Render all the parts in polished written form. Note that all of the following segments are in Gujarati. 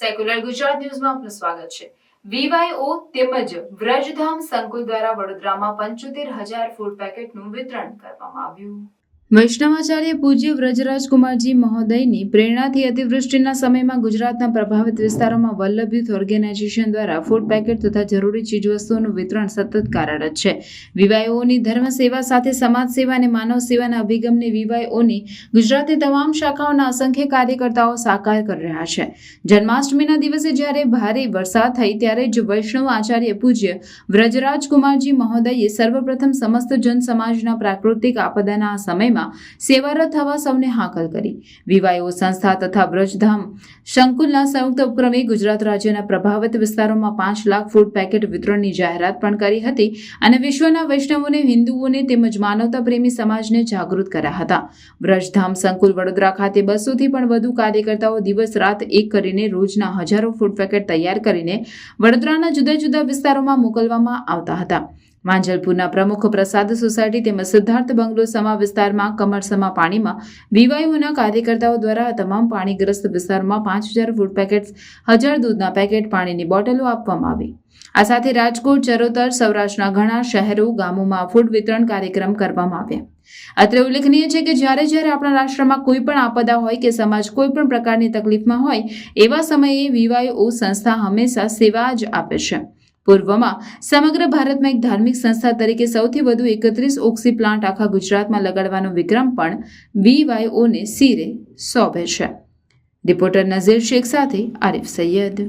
સેક્યુલર ગુજરાત ન્યૂઝમાં આપનું સ્વાગત છે। VYO તેમજ વ્રજધામ સંકુલ દ્વારા વડોદરામાં 75,000 ફૂડ પેકેટનું વિતરણ કરવામાં આવ્યું। વૈષ્ણવાચાર્ય પૂજ્ય વ્રજરાજકુમારજી મહોદયની પ્રેરણાથી અતિવૃષ્ટિના સમયમાં ગુજરાતના પ્રભાવિત વિસ્તારોમાં વલ્લભ યુથ ઓર્ગેનાઇઝેશન દ્વારા ફૂડ પેકેટ તથા જરૂરી ચીજવસ્તુઓનું વિતરણ સતત કાર્યરત છે। VYOની ધર્મ સેવા સાથે સમાજ સેવા અને માનવ સેવાના અભિગમને VYOની ગુજરાતની તમામ શાખાઓના અસંખ્ય કાર્યકર્તાઓ સાકાર કરી રહ્યા છે। જન્માષ્ટમીના દિવસે જ્યારે ભારે વરસાદ થઈ ત્યારે જ વૈષ્ણવ આચાર્ય પૂજ્ય વ્રજરાજકુમારજી મહોદયે સર્વપ્રથમ સમસ્ત જન સમાજના પ્રાકૃતિક આપદાના આ સમયમાં સેવારત થવા સૌને હાકલ કરી। VYO સંસ્થા તથા વ્રજધામ સંકુલના સંયુક્ત ઉપક્રમે ગુજરાત રાજ્યના પ્રભાવિત વિસ્તારોમાં 5 લાખ ફૂડ પેકેટ વિતરણની જાહેરાત પણ કરી હતી અને વિશ્વના વૈષ્ણવોને, હિન્દુઓને તેમજ માનવતા પ્રેમી સમાજને જાગૃત કર્યા હતા। વ્રજધામ સંકુલ વડોદરા ખાતે 200થી પણ વધુ કાર્યકર્તાઓ દિવસ રાત એક કરીને રોજના હજારો ફૂડ પેકેટ તૈયાર કરીને વડોદરાના જુદા જુદા વિસ્તારોમાં મોકલવામાં આવતા હતા। માંજલપુરના પ્રમુખ પ્રસાદ સોસાયટી તેમજ સિદ્ધાર્થ બંગલો સમા વિસ્તારમાં કમરસમા પાણીમાં VYOના કાર્યકર્તાઓ દ્વારા તમામ પાણીગ્રસ્ત વિસ્તારમાં 5,000 ફૂડ પેકેટ્સ, 1000 દૂધના પેકેટ, પાણીની બોટલો આપવામાં આવી। આ સાથે રાજકોટ, ચરોતર, સૌરાષ્ટ્રના ઘણા શહેરો, ગામોમાં ફૂડ વિતરણ કાર્યક્રમ કરવામાં આવ્યા। અત્રે ઉલ્લેખનીય છે કે જ્યારે આપણા રાષ્ટ્રમાં કોઈ પણ આપદા હોય કે સમાજ કોઈ પણ પ્રકારની તકલીફમાં હોય એવા સમયે VYO સંસ્થા હંમેશા સેવા જ આપે છે। પૂર્વમાં સમગ્ર ભારતમાં એક ધાર્મિક સંસ્થા તરીકે સૌથી વધુ 31 ઓક્સી પ્લાન્ટ આખા ગુજરાતમાં લગાડવાનો વિક્રમ પણ VYOને સિરે સોંપે છે। રિપોર્ટર નઝીર શેખ સાથે આરિફ સૈયદ।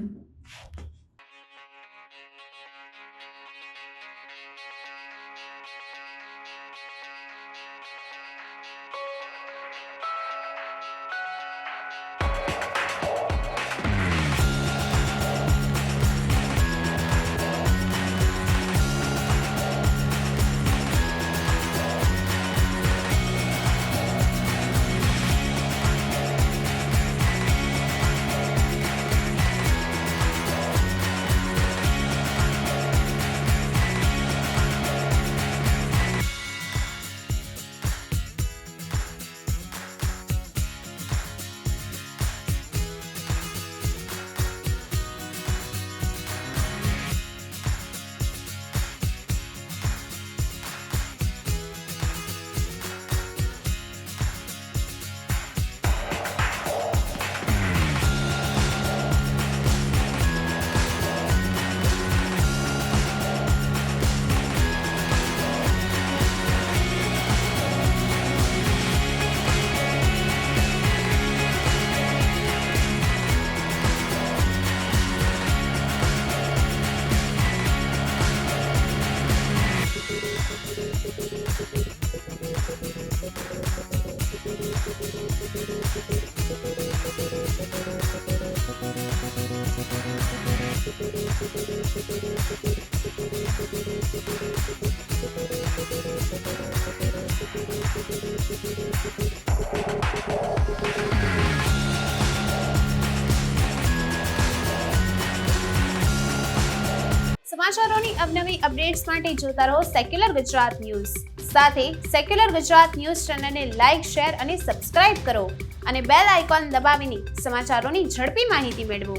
સમાચારોની અવનવી અપડેટ્સ માટે જોતા રહો સેક્યુલર ગુજરાત ન્યૂઝ। સાથે સેક્યુલર ગુજરાત ન્યૂઝ ચેનલને લાઇક, શેર અને સબસ્ક્રાઇબ કરો અને બેલ આઇકોન દબાવીને સમાચારોની ઝડપી માહિતી મેળવો।